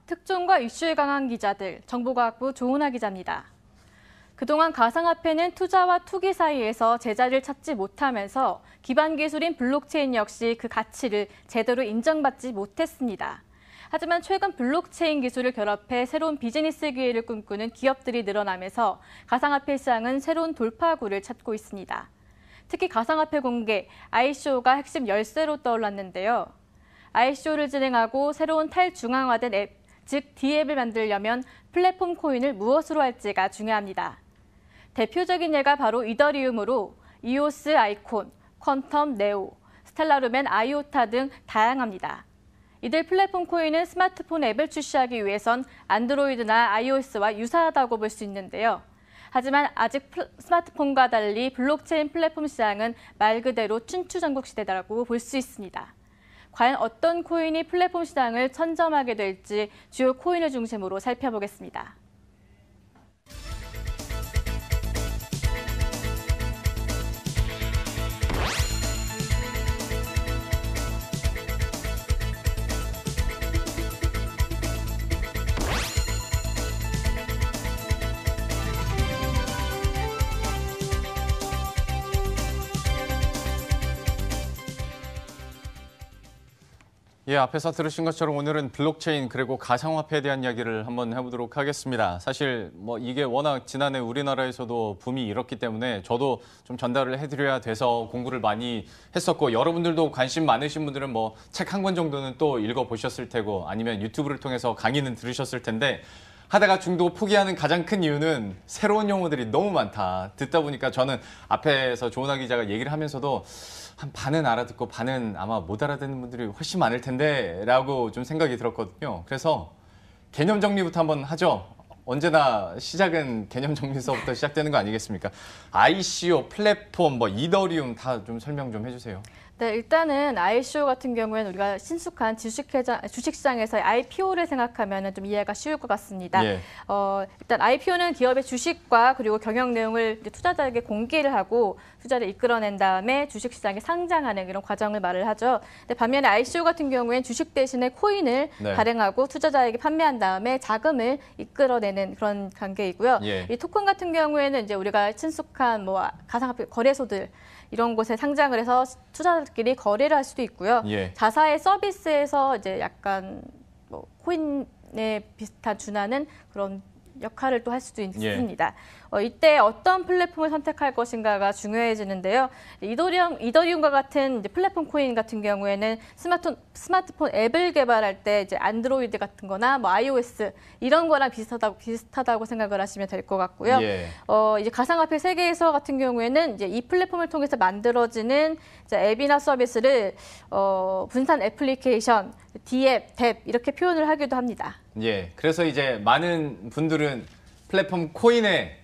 특종과 이슈에 강한 기자들, 정보과학부 조은하 기자입니다. 그동안 가상화폐는 투자와 투기 사이에서 제자리를 찾지 못하면서 기반 기술인 블록체인 역시 그 가치를 제대로 인정받지 못했습니다. 하지만 최근 블록체인 기술을 결합해 새로운 비즈니스 기회를 꿈꾸는 기업들이 늘어나면서 가상화폐 시장은 새로운 돌파구를 찾고 있습니다. 특히 가상화폐 공개, ICO가 핵심 열쇠로 떠올랐는데요. ICO를 진행하고 새로운 탈중앙화된 앱, 즉 D앱을 만들려면 플랫폼 코인을 무엇으로 할지가 중요합니다. 대표적인 예가 바로 이더리움으로 이오스 아이콘, 퀀텀 네오, 스텔라루멘 아이오타 등 다양합니다. 이들 플랫폼 코인은 스마트폰 앱을 출시하기 위해선 안드로이드나 iOS와 유사하다고 볼 수 있는데요. 하지만 아직 스마트폰과 달리 블록체인 플랫폼 시장은 말 그대로 춘추전국 시대라고 볼 수 있습니다. 과연 어떤 코인이 플랫폼 시장을 선점하게 될지 주요 코인을 중심으로 살펴보겠습니다. 예, 앞에서 들으신 것처럼 오늘은 블록체인 그리고 가상화폐에 대한 이야기를 한번 해보도록 하겠습니다. 사실 이게 워낙 지난해 우리나라에서도 붐이 일었기 때문에 저도 좀 전달을 해드려야 돼서 공부를 많이 했었고, 여러분들도 관심 많으신 분들은 책 한 권 정도는 또 읽어보셨을 테고 아니면 유튜브를 통해서 강의는 들으셨을 텐데, 하다가 중도 포기하는 가장 큰 이유는 새로운 용어들이 너무 많다. 듣다 보니까 저는 앞에서 조은하 기자가 얘기를 하면서도 한 반은 알아듣고 반은 아마 못 알아듣는 분들이 훨씬 많을 텐데 라고 좀 생각이 들었거든요. 그래서 개념 정리부터 한번 하죠. 언제나 시작은 개념 정리서부터 시작되는 거 아니겠습니까? ICO, 플랫폼, 이더리움 다 좀 설명 좀 해주세요. 네, 일단은 ICO 같은 경우에는 우리가 신속한 주식시장에서의 IPO를 생각하면 좀 이해가 쉬울 것 같습니다. 예. 일단 IPO는 기업의 주식과 그리고 경영 내용을 투자자에게 공개를 하고 투자를 이끌어낸 다음에 주식시장에 상장하는 이런 과정을 말을 하죠. 근데 반면에 ICO 같은 경우에는 주식 대신에 코인을 발행하고 투자자에게 판매한 다음에 자금을 이끌어내는 그런 관계이고요. 예. 이 토큰 같은 경우에는 이제 우리가 친숙한 가상화폐 거래소들 이런 곳에 상장을 해서 투자자들끼리 거래를 할 수도 있고요. 예. 자사의 서비스에서 이제 약간 코인에 비슷한 준하는 그런 역할을 또 할 수도 있습니다. 이때 어떤 플랫폼을 선택할 것인가가 중요해지는데요. 이더리움과 같은 이제 플랫폼 코인 같은 경우에는 스마트폰 앱을 개발할 때 이제 안드로이드 같은 거나 iOS 이런 거랑 비슷하다고 생각을 하시면 될 것 같고요. 예. 이제 가상화폐 세계에서 같은 경우에는 이제 이 플랫폼을 통해서 만들어지는 이제 앱이나 서비스를 분산 애플리케이션, D앱, 뎁 이렇게 표현을 하기도 합니다. 예. 그래서 이제 많은 분들은 플랫폼 코인에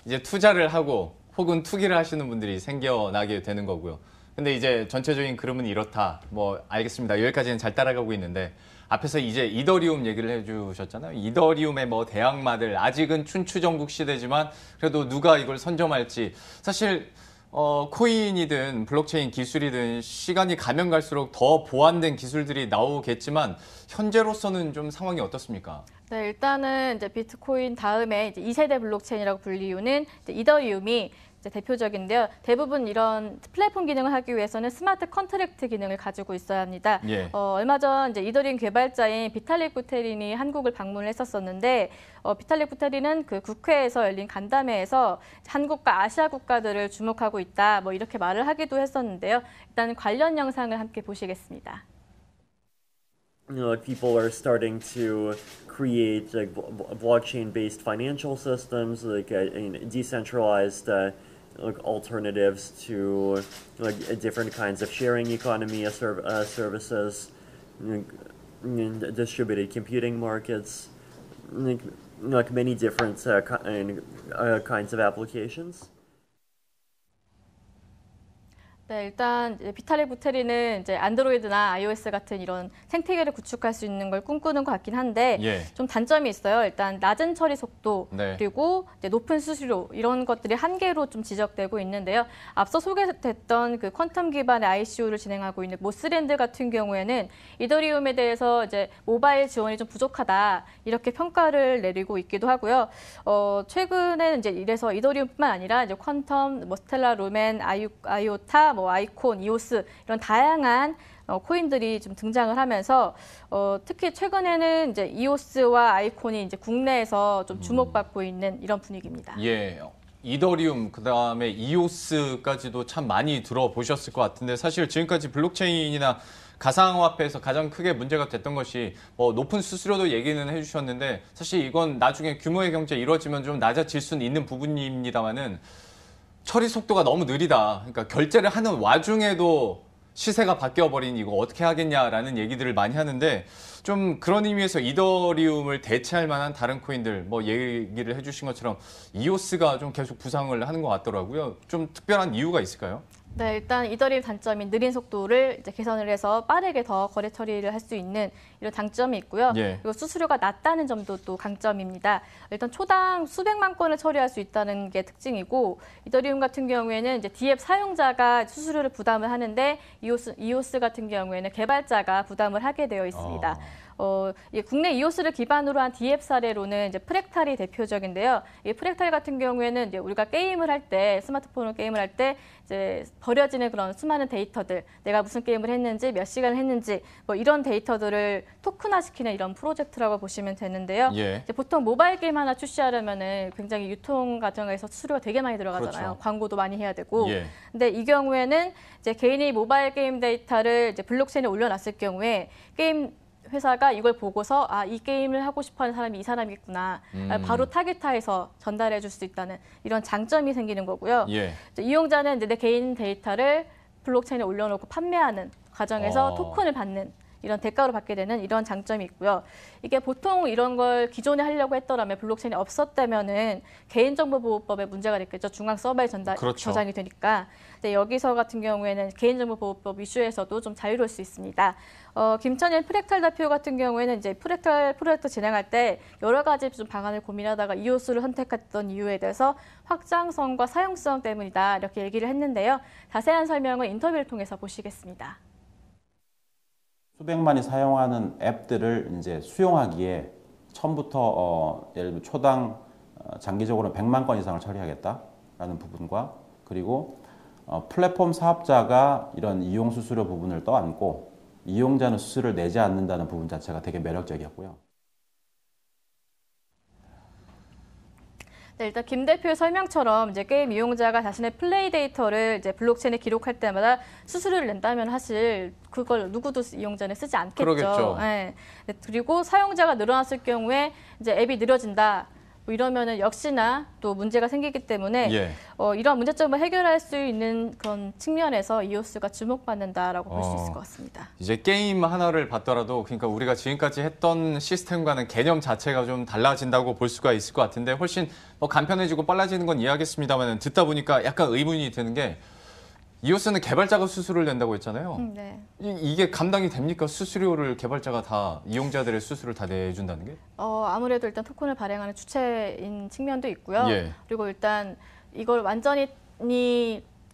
이제 투자를 하고 혹은 투기를 하시는 분들이 생겨나게 되는 거고요. 근데 이제 전체적인 그림은 이렇다. 알겠습니다. 여기까지는 잘 따라가고 있는데, 앞에서 이제 이더리움 얘기를 해주셨잖아요. 이더리움의 대항마들, 아직은 춘추전국 시대지만 그래도 누가 이걸 선점할지. 사실 코인이든 블록체인 기술이든 시간이 가면 갈수록 더 보완된 기술들이 나오겠지만 현재로서는 좀 상황이 어떻습니까? 네, 일단은 이제 비트코인 다음에 이제 2세대 블록체인이라고 불리우는 이제 이더리움이 이제 대표적인데요. 대부분 이런 플랫폼 기능을 하기 위해서는 스마트 컨트랙트 기능을 가지고 있어야 합니다. 예. 얼마 전 이제 이더리움 개발자인 비탈릭 부테린이 한국을 방문을 했었었는데, 비탈릭 부테린은 그 국회에서 열린 간담회에서 한국과 아시아 국가들을 주목하고 있다, 이렇게 말을 하기도 했었는데요. 일단 관련 영상을 함께 보시겠습니다. People are starting to create blockchain-based financial systems, decentralized alternatives to different kinds of sharing economy services, distributed computing markets, many different kinds of applications. 네, 일단 이제 비탈릭 부테린은 이제 안드로이드나 iOS 같은 이런 생태계를 구축할 수 있는 걸 꿈꾸는 것 같긴 한데 예. 좀 단점이 있어요. 일단 낮은 처리 속도 네. 그리고 이제 높은 수수료 이런 것들이 한계로 좀 지적되고 있는데요. 앞서 소개됐던 그 퀀텀 기반의 ICO를 진행하고 있는 모스랜드 같은 경우에는 이더리움에 대해서 이제 모바일 지원이 좀 부족하다 이렇게 평가를 내리고 있기도 하고요. 최근에는 이제 이래서 이더리움뿐만 아니라 이제 퀀텀, 뭐 스텔라 루멘, 아이오타, 뭐 아이콘, 이오스 이런 다양한 코인들이 좀 등장을 하면서 특히 최근에는 이제 이오스와 아이콘이 이제 국내에서 좀 주목받고 있는 이런 분위기입니다. 예. 이더리움, 그다음에 이오스까지도 참 많이 들어보셨을 것 같은데 사실 지금까지 블록체인이나 가상화폐에서 가장 크게 문제가 됐던 것이 높은 수수료도 얘기는 해주셨는데 사실 이건 나중에 규모의 경제 이루어지면 좀 낮아질 수는 있는 부분입니다만은 처리 속도가 너무 느리다. 그러니까 결제를 하는 와중에도 시세가 바뀌어버린 이거 어떻게 하겠냐라는 얘기들을 많이 하는데 좀 그런 의미에서 이더리움을 대체할 만한 다른 코인들 뭐 얘기를 해주신 것처럼 이오스가 좀 계속 부상을 하는 것 같더라고요. 좀 특별한 이유가 있을까요? 네, 일단 이더리움 단점인 느린 속도를 이제 개선을 해서 빠르게 더 거래 처리를 할 수 있는 이런 장점이 있고요. 예. 그리고 수수료가 낮다는 점도 또 강점입니다. 일단 초당 수백만 건을 처리할 수 있다는 게 특징이고 이더리움 같은 경우에는 이제 DApp 사용자가 수수료를 부담을 하는데 이오스 같은 경우에는 개발자가 부담을 하게 되어 있습니다. 국내 이오스를 기반으로 한 DApp 사례로는 이제 프랙탈이 대표적인데요. 이 프랙탈 같은 경우에는 이제 우리가 게임을 할 때, 스마트폰으로 게임을 할 때 이제 버려지는 그런 수많은 데이터들, 내가 무슨 게임을 했는지, 몇 시간을 했는지, 뭐 이런 데이터들을 토큰화시키는 이런 프로젝트라고 보시면 되는데요. 예. 이제 보통 모바일 게임 하나 출시하려면은 굉장히 유통 과정에서 수수료가 되게 많이 들어가잖아요. 그렇죠. 광고도 많이 해야 되고. 예. 근데 이 경우에는 이제 개인이 모바일 게임 데이터를 이제 블록체인에 올려놨을 경우에 게임 회사가 이걸 보고서 이 게임을 하고 싶어하는 사람이 이 사람이겠구나. 바로 타겟화해서 전달해 줄 수 있다는 이런 장점이 생기는 거고요. 예. 이용자는 이제 내 개인 데이터를 블록체인에 올려놓고 판매하는 과정에서 토큰을 받는 이런 대가로 받게 되는 이런 장점이 있고요. 이게 보통 이런 걸 기존에 하려고 했더라면 블록체인이 없었다면은 개인정보보호법에 문제가 됐겠죠. 중앙 서버에 그렇죠. 저장이 되니까. 근데 여기서 같은 경우에는 개인정보보호법 이슈에서도 좀 자유로울 수 있습니다. 김천일 프랙탈 대표 같은 경우에는 이제 프랙탈 프로젝트 진행할 때 여러 가지 좀 방안을 고민하다가 이오스를 선택했던 이유에 대해서 확장성과 사용성 때문이다 이렇게 얘기를 했는데요. 자세한 설명은 인터뷰를 통해서 보시겠습니다. 수백만이 사용하는 앱들을 이제 수용하기에 처음부터 예를 들면 초당 장기적으로 100만 건 이상을 처리하겠다라는 부분과 그리고 플랫폼 사업자가 이런 이용 수수료 부분을 떠안고 이용자는 수수료를 내지 않는다는 부분 자체가 되게 매력적이었고요. 네, 일단 김 대표의 설명처럼 이제 게임 이용자가 자신의 플레이 데이터를 이제 블록체인에 기록할 때마다 수수료를 낸다면 사실 그걸 누구도 이용자는 쓰지 않겠죠. 그러겠죠. 네. 그리고 사용자가 늘어났을 경우에 이제 앱이 느려진다. 뭐 이러면은 역시나 또 문제가 생기기 때문에 예. 이런 문제점을 해결할 수 있는 그런 측면에서 이오스가 주목받는다라고 볼 수 있을 것 같습니다. 이제 게임 하나를 봤더라도 그러니까 우리가 지금까지 했던 시스템과는 개념 자체가 좀 달라진다고 볼 수가 있을 것 같은데 훨씬 간편해지고 빨라지는 건 이해하겠습니다만 듣다 보니까 약간 의문이 드는 게 이오스는 개발자가 수수료를 낸다고 했잖아요. 네. 이게 감당이 됩니까? 수수료를 개발자가 다 이용자들의 수수료를 다 내준다는 게? 아무래도 일단 토큰을 발행하는 주체인 측면도 있고요. 예. 그리고 일단 이걸 완전히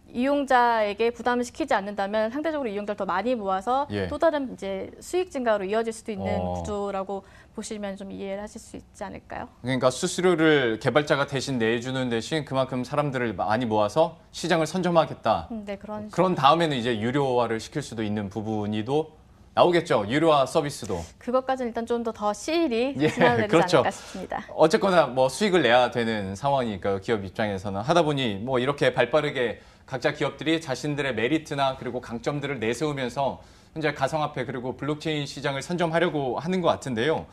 이용자에게 부담을 시키지 않는다면 상대적으로 이용자를 더 많이 모아서 예. 또 다른 이제 수익 증가로 이어질 수도 있는 구조라고 보시면 좀 이해를 하실 수 있지 않을까요? 그러니까 수수료를 개발자가 대신 내주는 대신 그만큼 사람들을 많이 모아서 시장을 선점하겠다. 네, 그런 다음에는 이제 유료화를 시킬 수도 있는 부분이도 나오겠죠. 유료화 서비스도. 그것까지는 일단 좀 더 시일이 예, 지나야 되지 그렇죠. 않을까 싶습니다. 어쨌거나 뭐 수익을 내야 되는 상황이니까 기업 입장에서는 하다 보니 뭐 이렇게 발빠르게 각자 기업들이 자신들의 메리트나 그리고 강점들을 내세우면서 현재 가상화폐 그리고 블록체인 시장을 선점하려고 하는 것 같은데요.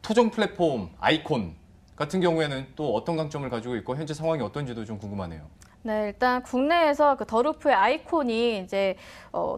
토종 플랫폼 아이콘 같은 경우에는 또 어떤 강점을 가지고 있고 현재 상황이 어떤지도 좀 궁금하네요. 네, 일단 국내에서 그 더루프의 아이콘이 이제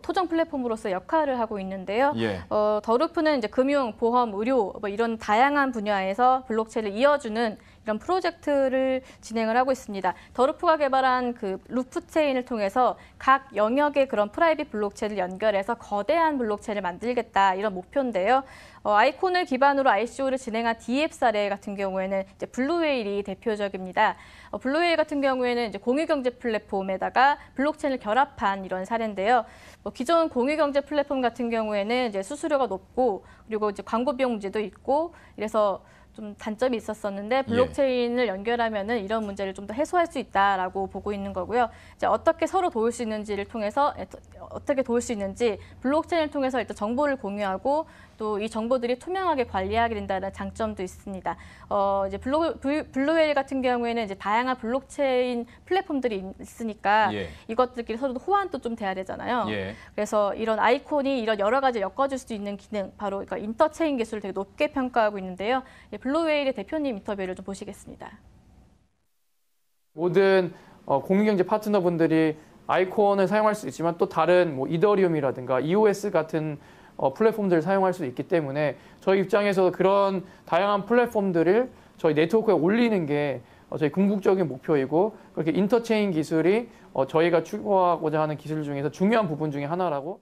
토종 플랫폼으로서 역할을 하고 있는데요. 예. 더루프는 이제 금융, 보험, 의료 뭐 이런 다양한 분야에서 블록체인을 이어주는 이런 프로젝트를 진행을 하고 있습니다. 더루프가 개발한 그 루프 체인을 통해서 각 영역의 그런 프라이빗 블록체인을 연결해서 거대한 블록체인을 만들겠다 이런 목표인데요. 아이콘을 기반으로 ICO를 진행한 DF 사례 같은 경우에는 이제 블루웨일이 대표적입니다. 블루웨일 같은 경우에는 이제 공유경제 플랫폼에다가 블록체인을 결합한 이런 사례인데요. 기존 공유경제 플랫폼 같은 경우에는 이제 수수료가 높고 그리고 이제 광고 비용 문제도 있고 이래서 좀 단점이 있었었는데 블록체인을 연결하면은 이런 문제를 좀 더 해소할 수 있다라고 보고 있는 거고요. 이제 어떻게 서로 도울 수 있는지를 통해서 어떻게 도울 수 있는지 블록체인을 통해서 일단 정보를 공유하고 또 이 정보들이 투명하게 관리하게 된다는 장점도 있습니다. 이제 블루웨일 같은 경우에는 이제 다양한 블록체인 플랫폼들이 있으니까 이것들끼리 서로 호환도 좀 돼야 되잖아요. 그래서 이런 아이콘이 이런 여러 가지 엮어줄 수 있는 기능, 바로 그러니까 인터체인 기술을 되게 높게 평가하고 있는데요. 블루웨일의 대표님 인터뷰를 좀 보시겠습니다. 모든 공유경제 파트너분들이 아이콘을 사용할 수 있지만 또 다른 뭐 이더리움이라든가 EOS 같은 플랫폼들을 사용할 수 있기 때문에 저희 입장에서 그런 다양한 플랫폼들을 저희 네트워크에 올리는 게 저희 궁극적인 목표이고 그렇게 인터체인 기술이 저희가 추구하고자 하는 기술 중에서 중요한 부분 중에 하나라고.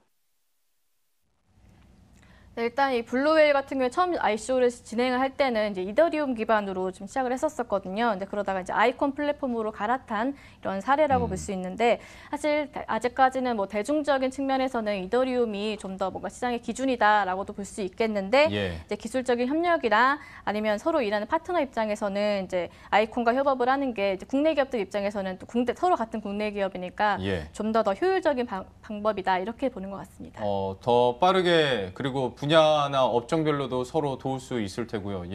네, 일단 이 블루웨일 같은 경우에 처음 ICO를 진행을 할 때는 이제 이더리움 기반으로 좀 시작을 했었거든요. 근데 그러다가 이제 아이콘 플랫폼으로 갈아탄 이런 사례라고 볼 수 있는데 사실 아직까지는 뭐 대중적인 측면에서는 이더리움이 좀 더 뭔가 시장의 기준이다라고도 볼 수 있겠는데 이제 기술적인 협력이나 아니면 서로 일하는 파트너 입장에서는 이제 아이콘과 협업을 하는 게 이제 국내 기업들 입장에서는 또 서로 같은 국내 기업이니까 좀 더 효율적인 방법이다 이렇게 보는 것 같습니다. 더 빠르게 그리고 분야나 업종별로도 서로 도울 수 있을 테고요.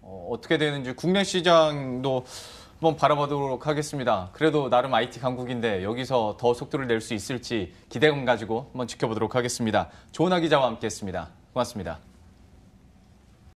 어떻게 되는지 국내 시장도 한번 바라보도록 하겠습니다. 그래도 나름 IT 강국인데 여기서 더 속도를 낼 수 있을지 기대감 가지고 한번 지켜보도록 하겠습니다. 조은하 기자와 함께했습니다. 고맙습니다.